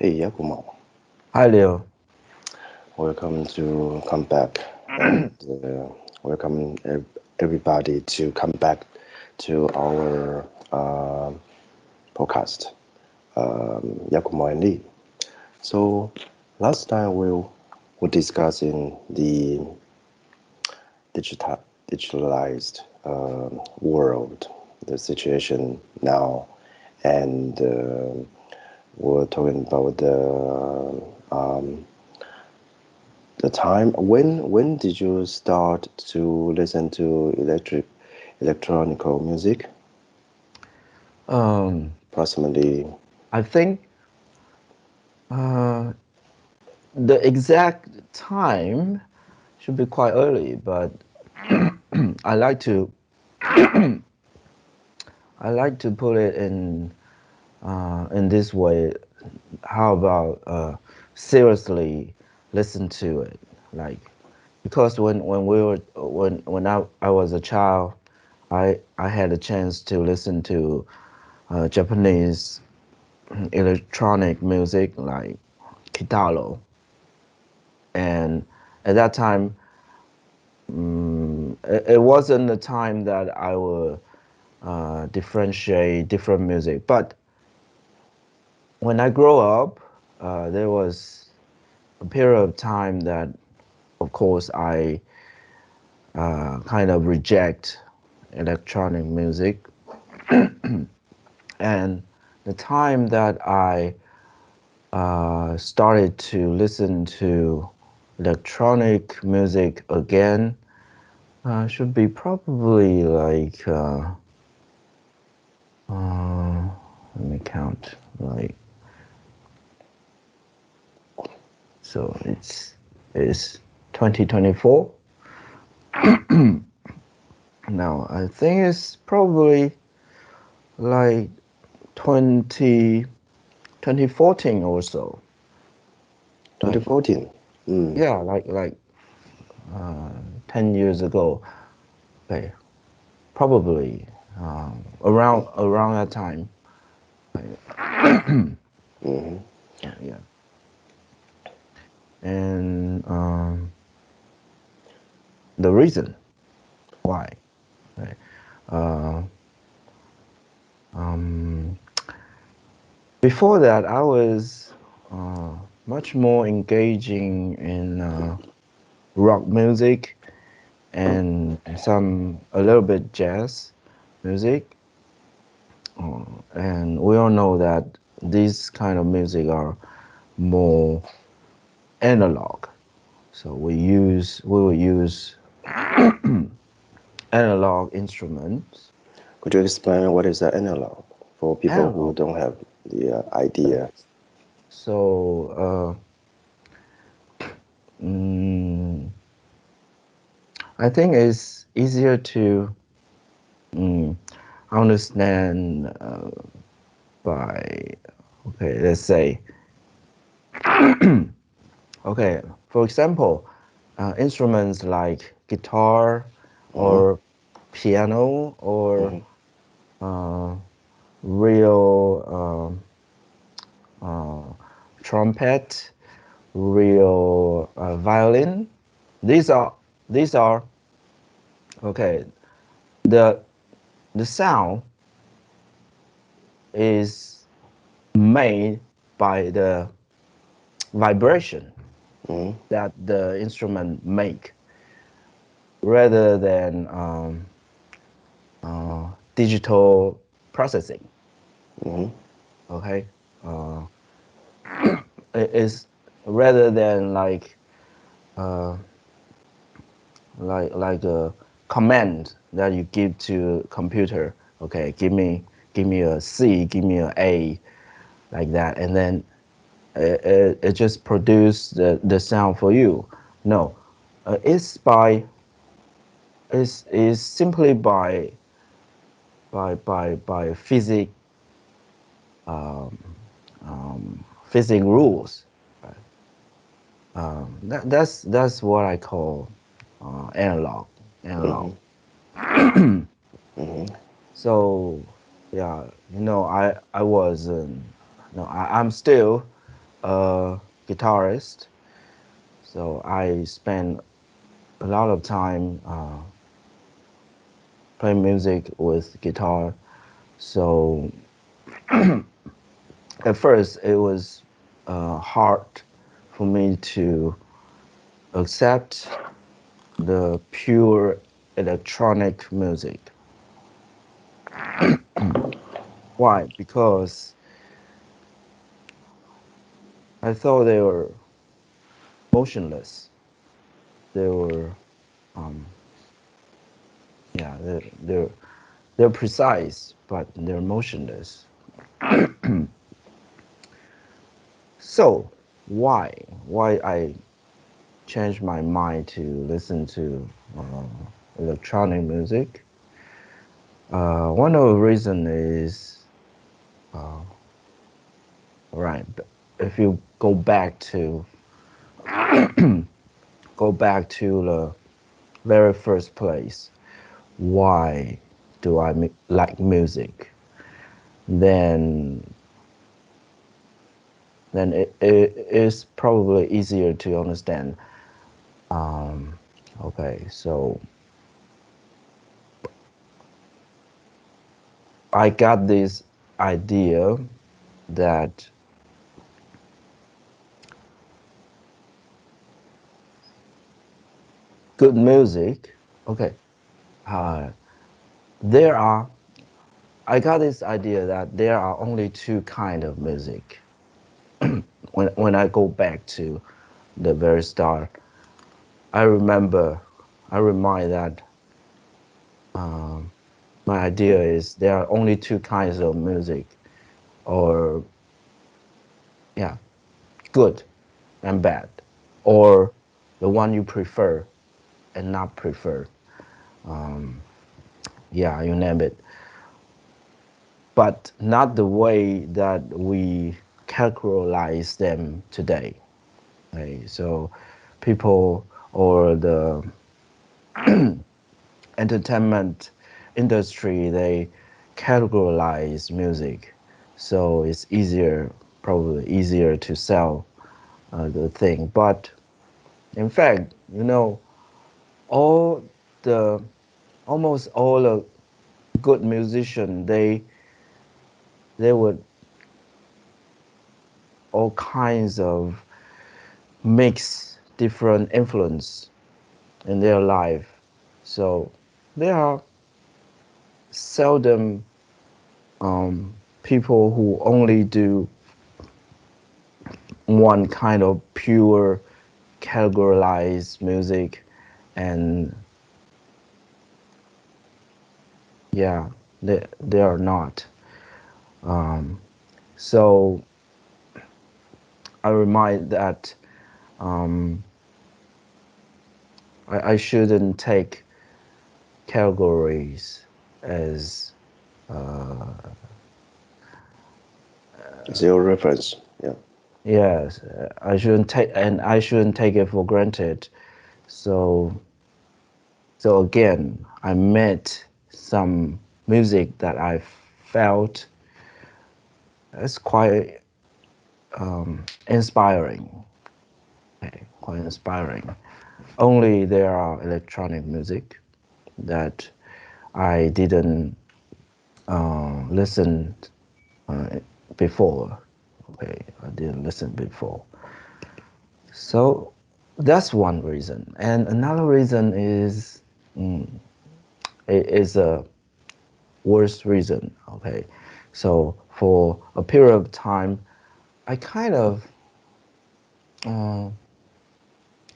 Hey, Yakumo. Hi, Leo. Welcome to come back and welcome everybody to come back to our podcast, Yakumo and Lee. So last time we were discussing the digitalized world, the situation now, and we're talking about the time when did you start to listen to electronic music? Um, Approximately. I think uh, the exact time should be quite early, but I like to I like to put it in this way. How about seriously listen to it, like because when we were when I was a child, I had a chance to listen to Japanese electronic music like Kitaro. And at that time, it wasn't the time that I would differentiate different music. But when I grow up, there was a period of time that, of course, I kind of reject electronic music. And the time that I started to listen to electronic music again should be probably like let me count, like, so it's 2024 now. I think it's probably like 20 2014 or so, like, 2014. Mm. yeah, like uh 10 years ago. Okay, probably around that time. Hmm. Yeah. And the reason why, right? uh, um, Before that, I was much more engaging in rock music and some a little bit jazz music. And we all know that these kind of music are more analog. So we will use analog instruments. Could you explain what is the analog for people who Analog. don't have the Okay. idea? So mm, I think it's easier to mm, understand by, okay, let's say, okay, for example, instruments like guitar Hmm. or piano or Hmm. uh, real uh, trumpet, real violin. These are these are okay. The the sound is made by the vibration Hmm. that the instrument make rather than digital processing. Hmm. Okay, uh, it is rather than uh, like a command that you give to computer. Okay, give me a C, give me a A, like that, and then it just produce the sound for you. No, it's by is simply by um, physics rules. Right? That's what I call analog. Hmm. Analog. Hmm. So yeah, I was no, I'm still a guitarist, so I spend a lot of time playing music with guitar. So at first it was hard for me to accept the pure electronic music. Why? Because I thought they were motionless. They were, um, yeah, they're precise, but they're motionless. So why? Why I changed my mind to listen to electronic music? One of the reason is, uh, right, if you go back to the very first place, why do I like music? Then it is probably easier to understand. Um, okay, so I got this idea that good music, okay, uh, there are, I got this idea that there are only two kind of music. When I go back to the very start, I remember, I remind that um, my idea is there are only two kinds of music, or yeah, good and bad, or the one you prefer and not prefer. Um, yeah, you name it. But not the way that we categorize them today. Okay, so people or the entertainment industry, they categorize music, so it's easier, probably easier to sell the thing. But in fact, all the almost all the good musician, they would all kinds of mix different influence in their life. So there are seldom people who only do one kind of pure categorized music, and yeah, they are not. Um, so I remind that um, I shouldn't take categories as uh, Zero reference. Yeah. yes, I shouldn't take it for granted. So so again, I met some music that I felt is quite inspiring. Okay, quite inspiring. Only there are electronic music that I didn't listen uh, before. Okay, I didn't listen before. So that's one reason, and another reason is mm, it is a worst reason. Okay, so for a period of time, I kind of uh,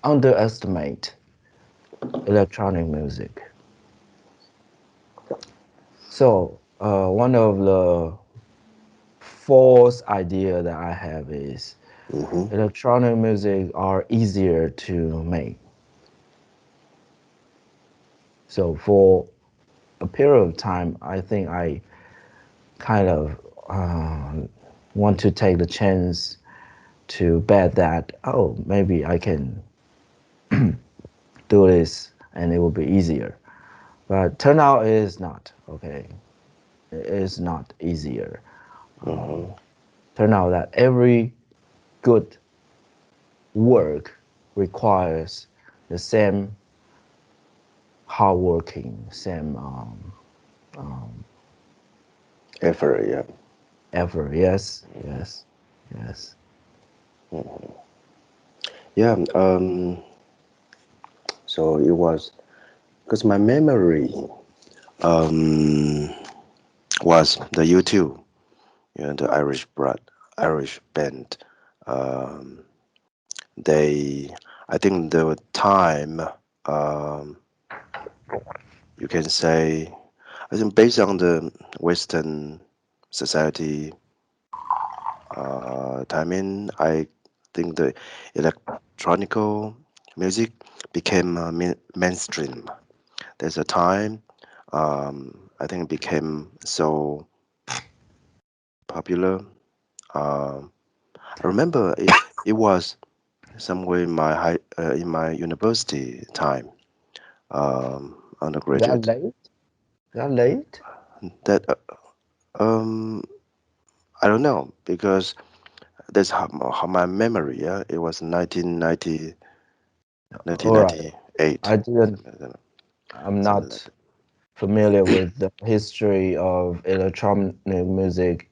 underestimate electronic music. So one of the false idea that I have is Mm-hmm. electronic music are easier to make. So for a period of time, I think I kind of want to take the chance to bet that, oh, maybe I can do this and it will be easier. But turn out it is not. Okay, it is not easier. Mm-hmm. Turn out that every good work requires the same hard working, same effort, yeah. effort. Yes, yes, yes. Yeah, so it was because my memory was the U2, the Irish band. Um, they, I think the time, um, you can say, I think based on the Western society timing, I think the electronical music became mainstream. There's a time, I think it became so popular. Um, I remember it was somewhere in my university time, That undergraduate. late? That late? That um, I don't know because that's how my memory. Yeah, it was 1990, All right. 1998, I didn't. something I'm something like not familiar with the history of electronic music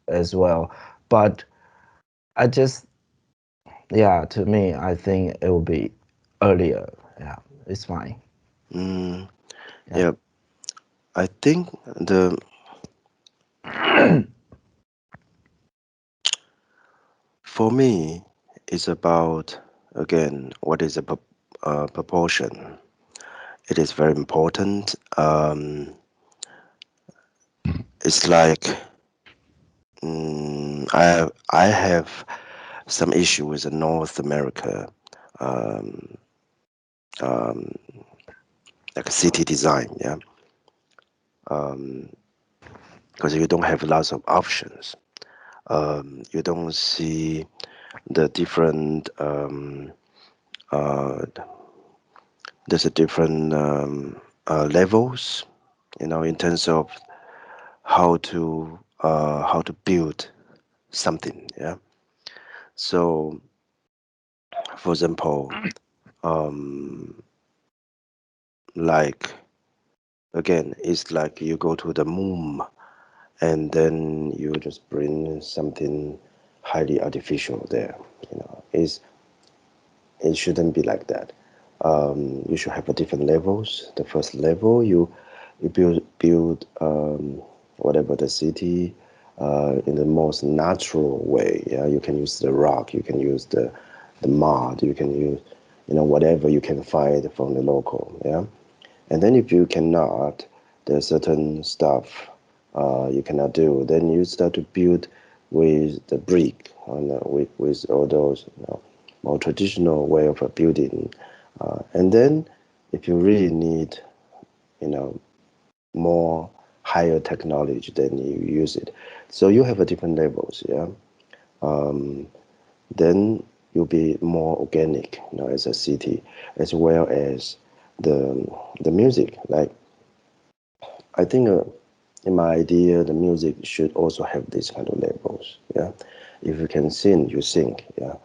as well, but I just, yeah, to me, I think it will be earlier. Yeah, it's fine. that. Yeah. Yeah, I think the for me it's about again what is a proportion. It is very important. It's like I have some issue with the North America, um, um, like city design, yeah, because you don't have lots of options. You don't see the different. Uh, there's a different levels, in terms of how to build something. Yeah. So, for example, um, like again, it's like you go to the moon and then you just bring something highly artificial there. It shouldn't be like that. You should have a different levels. The first level, you build whatever the city in the most natural way. Yeah, you can use the rock, you can use the mud, you can use whatever you can find from the local. Yeah, and then if you cannot, there's certain stuff you cannot do. Then you start to build with the brick with all those more traditional way of building. And then if you really need you know more higher technology, then you use it. So you have a different levels. Yeah. Um, then you'll be more organic, as a city, as well as the the music. Like I think in my idea, the music should also have this kind of labels. Yeah, if you can sing, you sing. Yeah,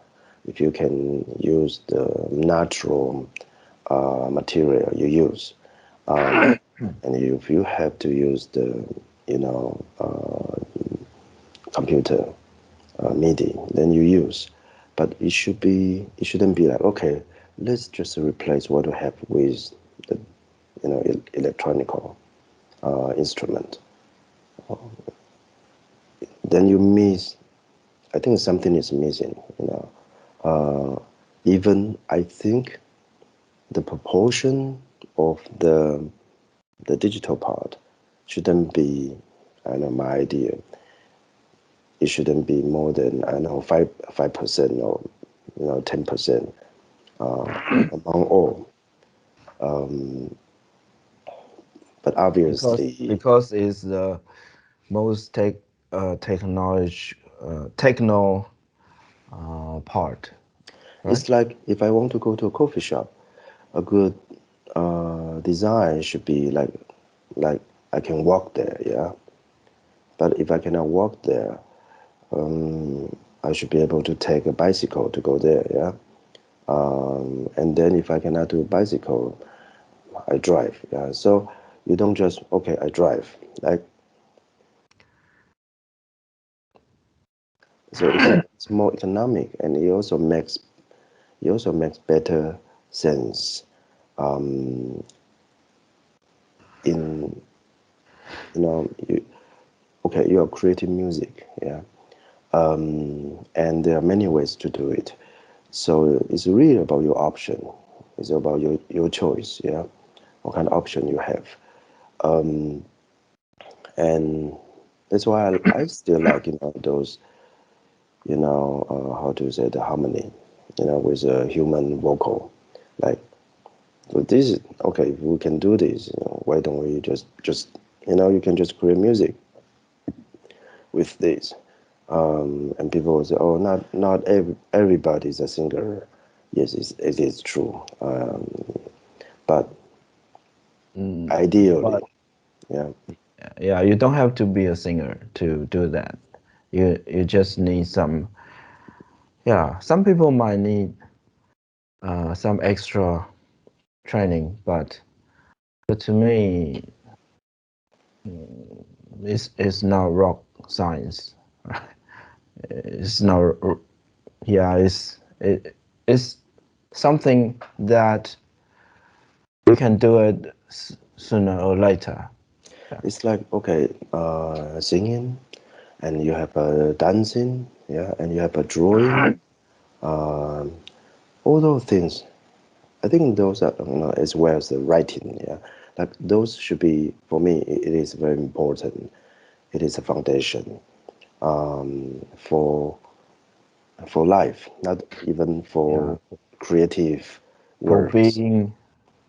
if you can use the natural material, you use. And if you have to use the you know computer MIDI, then you use. But it shouldn't be like, okay, let's just replace what we have with the electronical instrument. Then you miss. I think something is missing. Even I think the proportion of the digital part shouldn't be. I don't know, my idea. It shouldn't be more than, I don't know, 5% or 10% among all. But obviously, Because it's the most technology techno part, right? it's like if I want to go to a coffee shop, a good design should be like I can walk there, yeah. But if I cannot walk there, I should be able to take a bicycle to go there. Yeah. And then if I cannot do bicycle, I drive. Yeah. So you don't just okay, I drive. Like so, it's more economic, and it also makes better sense in you okay, you are creating music, yeah, and there are many ways to do it. So it's really about your option. It's about your choice, yeah, what kind of option you have, and that's why I still like those how to say the harmony, with a human vocal, like. So this is okay. If we can do this, why don't we just you can just create music with this, and people will say, oh, not everybody's a singer. Yes, it is true, but ideally, But yeah, yeah, you don't have to be a singer to do that. You just need some. Yeah, some people might need some extra training, but to me, it's not rock science. It's not. Yeah, it's something that you can do it sooner or later. it's like okay, singing, and you have a dancing, yeah, and you have a drawing, all those things. I think those are as well as the writing, yeah. Like those should be for me. It is very important. It is a foundation for life, not even Yeah, for creative for works. being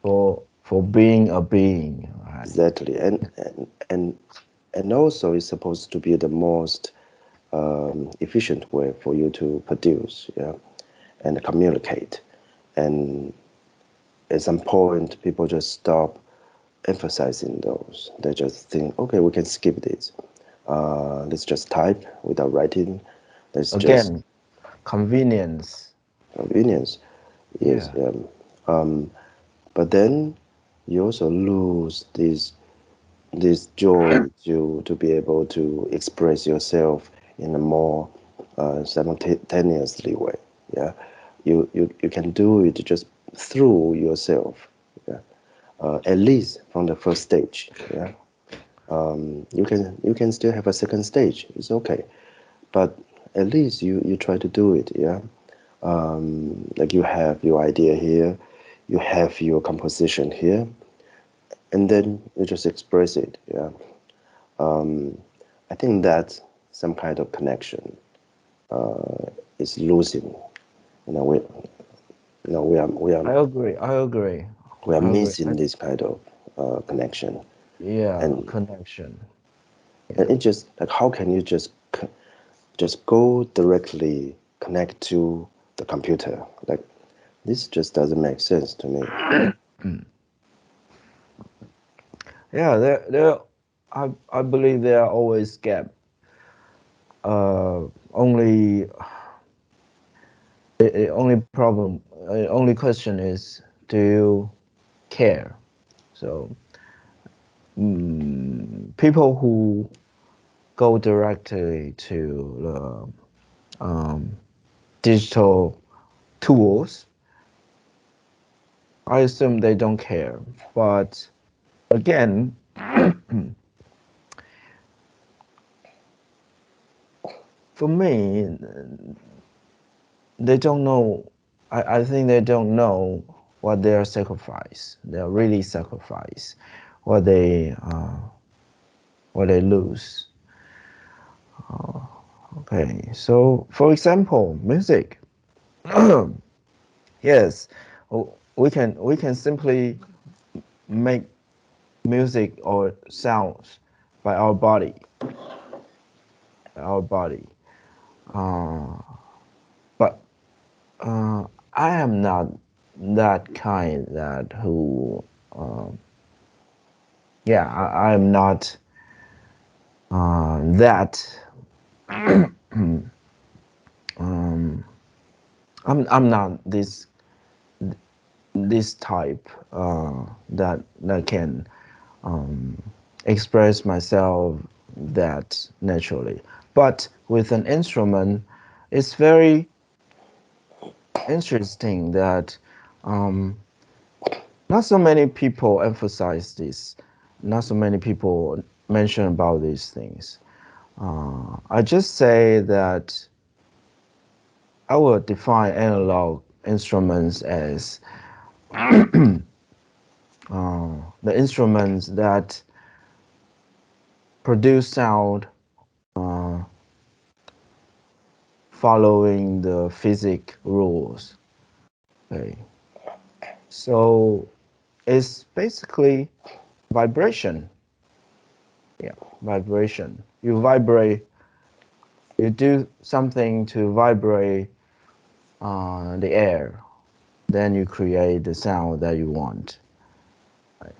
for being a being, right? Exactly, and also it's supposed to be the most efficient way for you to produce, yeah, and communicate. And at some point, people just stop emphasizing those. They just think, okay, we can skip this. Let's just type without writing. Let's just Again, convenience. convenience. Yes, Yeah. but then you also lose this joy to be able to express yourself in a more simultaneously way. Yeah, you can do it just through yourself. Yeah, at least from the first stage. Yeah, you can still have a second stage. It's okay, but at least you try to do it. Yeah, like you have your idea here, you have your composition here, and then you just express it. Yeah, I think that some kind of connection is losing. You know, I agree. I agree. we are I agree. missing this kind of connection, Yeah, and connection. and Yeah. it just like how can you just go directly connect to the computer? Like this just doesn't make sense to me. Yeah, I believe there are always gap. Only the only problem, only question is, do you care? So people who go directly to the digital tools, I assume they don't care. But again, for me, they don't know. I think they don't know what they are sacrifice. They are really sacrifice, what they uh, what they lose. Okay, so for example, music. Yes, we can simply make music or sounds by our body, by our body. Uh, but I am not that kind that who yeah, I'm not that I'm not this type that can express myself that naturally. But with an instrument, it's very interesting that um, not so many people emphasize this. Not so many people mention about these things. I just say that I would define analog instruments as the instruments that produce sound uh, following the physics rules. Okay, so it's basically vibration. Yeah, vibration. You vibrate. You do something to vibrate the air, then you create the sound that you want. Right?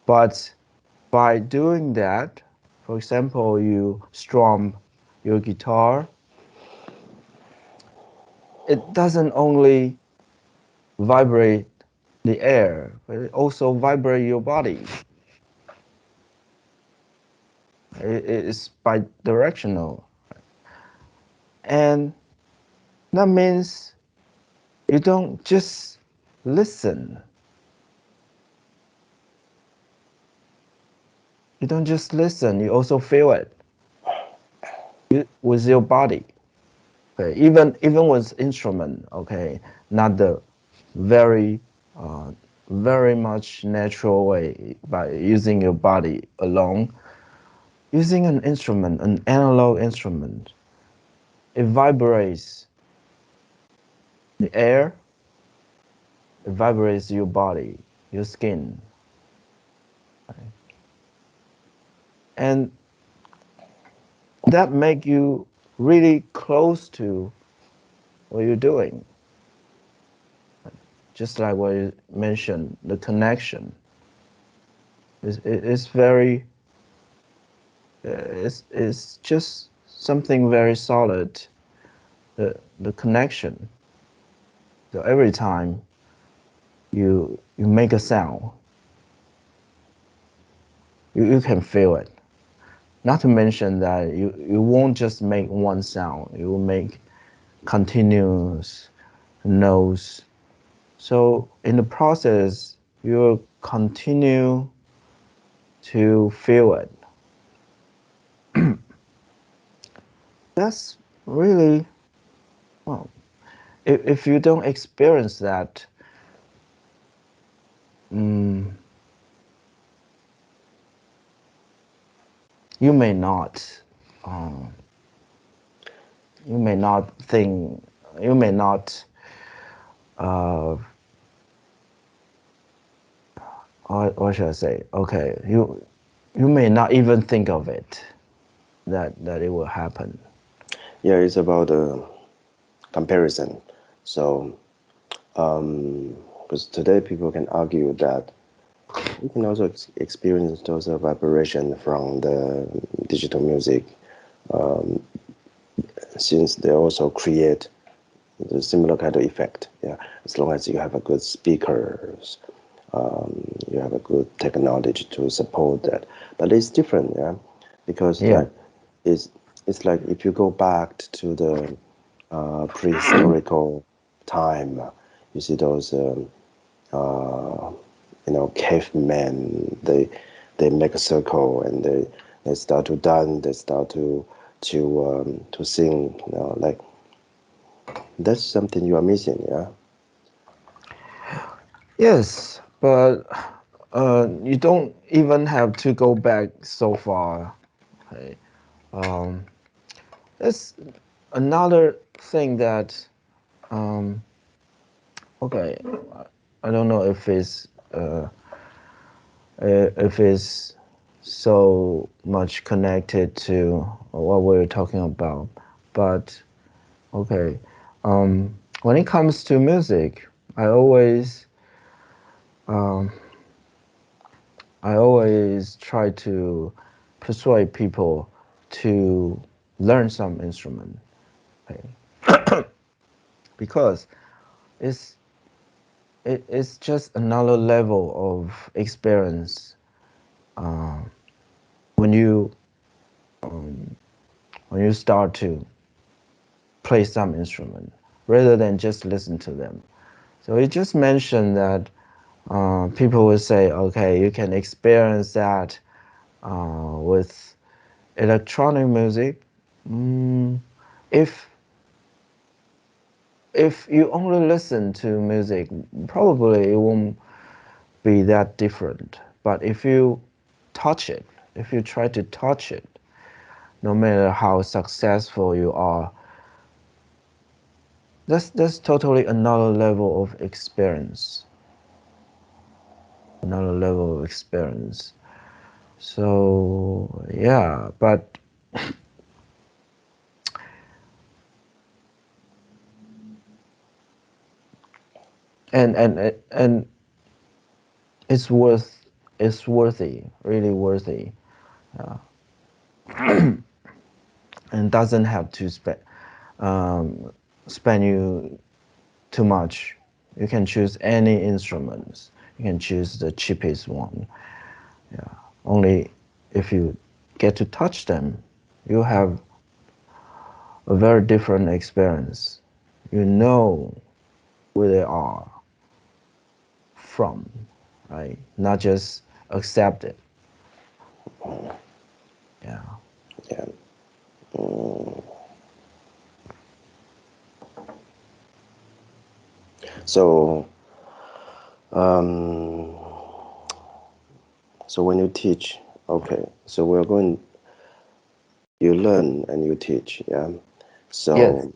But by doing that, for example, you strum your guitar, it doesn't only vibrate the air, but it also vibrate your body. It's bi-directional. And that means you don't just listen. You don't just listen, you also feel it with your body. Okay, even with instrument, okay, not the very uh, very much natural way by using your body alone. Using an instrument, an analog instrument, it vibrates the air, it vibrates your body, your skin, right? And that make you really close to what you're doing. Just like what you mentioned, the connection is very, it's just something very solid, the connection. So every time you make a sound, you can feel it. Not to mention that you won't just make one sound, you will make continuous notes. So in the process, you'll continue to feel it. That's really, well, if you don't experience that, mm, you may not, um, you may not think, you may not, uh, what should I say? Okay, you may not even think of it that it will happen. Yeah, it's about comparison. So, because today people can argue that you can also experience those vibration from the digital music, since they also create the similar kind of effect. Yeah, as long as you have a good speakers, you have a good technology to support that. But it's different, yeah, because Yeah, like it's it's like if you go back to the prehistorical time, you see those uh, cavemen. They make a circle and they start to dance. They start to sing. Like that's something you are missing. Yeah. yes, but you don't even have to go back so far. Okay. Um, it's another thing that um, okay, I don't know if it's so much connected to what we're talking about, but okay. When it comes to music, I always um, I always try to persuade people to learn some instrument. Okay. because it's it's just another level of experience uh, when you um, when you start to play some instrument rather than just listen to them. So you just mentioned that people will say, okay, you can experience that with electronic music. Mm, if if you only listen to music, probably it won't be that different. But if you touch it, if you try to touch it, no matter how successful you are, that's totally another level of experience. Another level of experience. So yeah, but and it's worthy, really worthy, and doesn't have to um, spend you too much. You can choose any instruments. You can choose the cheapest one. Yeah. Only if you get to touch them, you have a very different experience. You know where they are from, right? Not just accept it. Yeah. Yeah. Mm. So, um, so when you teach, okay, so we're going, you learn and you teach, yeah. Yes. So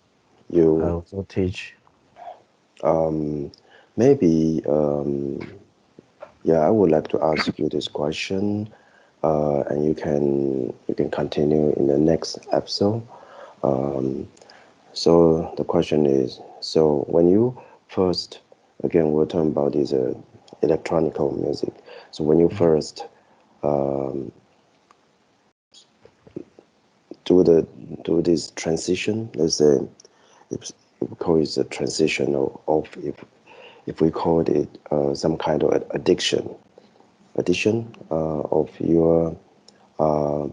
I you also teach. um, maybe yeah, I would like to ask you this question, and you can continue in the next episode. Um, so the question is, so when you first, again, we're talking about this electronical music. So when you first um, do the do this transition, let's say, if we call it a transition of if we call it some kind of addition of your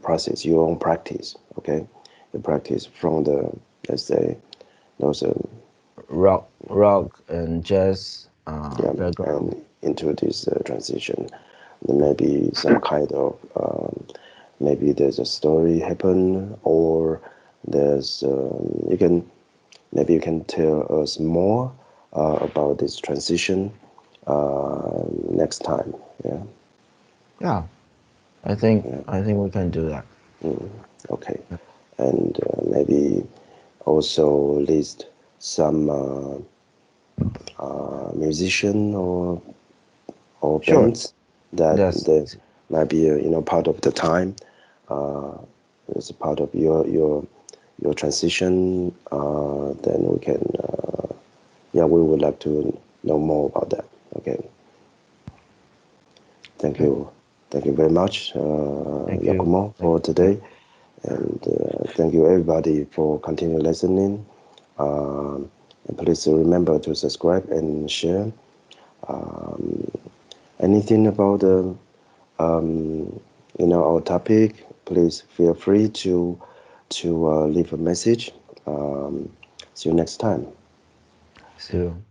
process, your own practice. Okay, you practice from the, let's say, those Rock and jazz yeah, background. and into this transition. Maybe some kind of maybe there's a story happen, or there's you can maybe you can tell us more about this transition next time. Yeah, Yeah, yeah. I think we can do that. Mm, okay, and maybe also list some musician or Sure. bands that That's they easy. might be part of the time. Uh, it's a part of your transition. Then we can yeah, we would like to know more about that. Okay, thank Okay. you, thank you very much, Thank you. Yakumo, Thank for you, Jeff. today, and thank you everybody for continue listening. And please remember to subscribe and share. Um, Anything about our topic, please feel free to leave a message. See you next time. See you.